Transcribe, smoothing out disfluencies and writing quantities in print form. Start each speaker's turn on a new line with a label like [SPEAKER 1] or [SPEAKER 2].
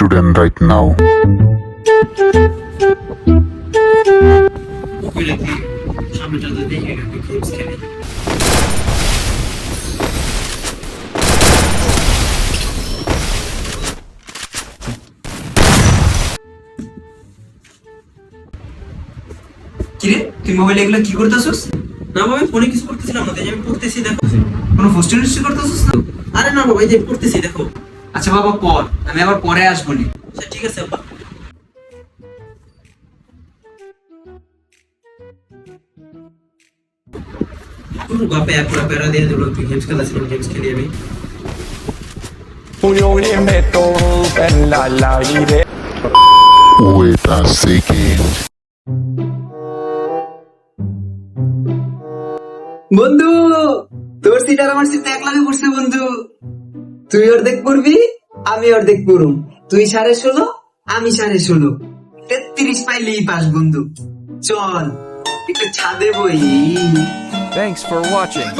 [SPEAKER 1] student right now.
[SPEAKER 2] কিরে তুই মোবাইলে এগুলো কি করতেছস? না বাবা আমি ফোনে কিছু করতেছিলাম না, তাই আমি পড়তেছি দেখো। কোনো হোস্টেল করতেছস না? আরে না বাবা এই যে পড়তেছি দেখো। আচ্ছা বাবা পড়, আমি আবার পরে আসবো নি। আচ্ছা ঠিক আছে বাবা। তোর বাপে একলা প্যারা দিয়ে দিল, তুই গেমস খেলাছিলাম, গেমস খেলি আমি।
[SPEAKER 1] Wait a second.
[SPEAKER 2] বন্ধু তোর সিট আর আমার সিট এক লাগে পড়ছে বন্ধু। তুই অর্ধেক পড়বি, আমি অর্ধেক পড়ুম। তুই 16.5, আমি 16.5, 33 পাইলেই পাস বন্ধু। চল একটু ছাদে বই।
[SPEAKER 3] Thanks for watching.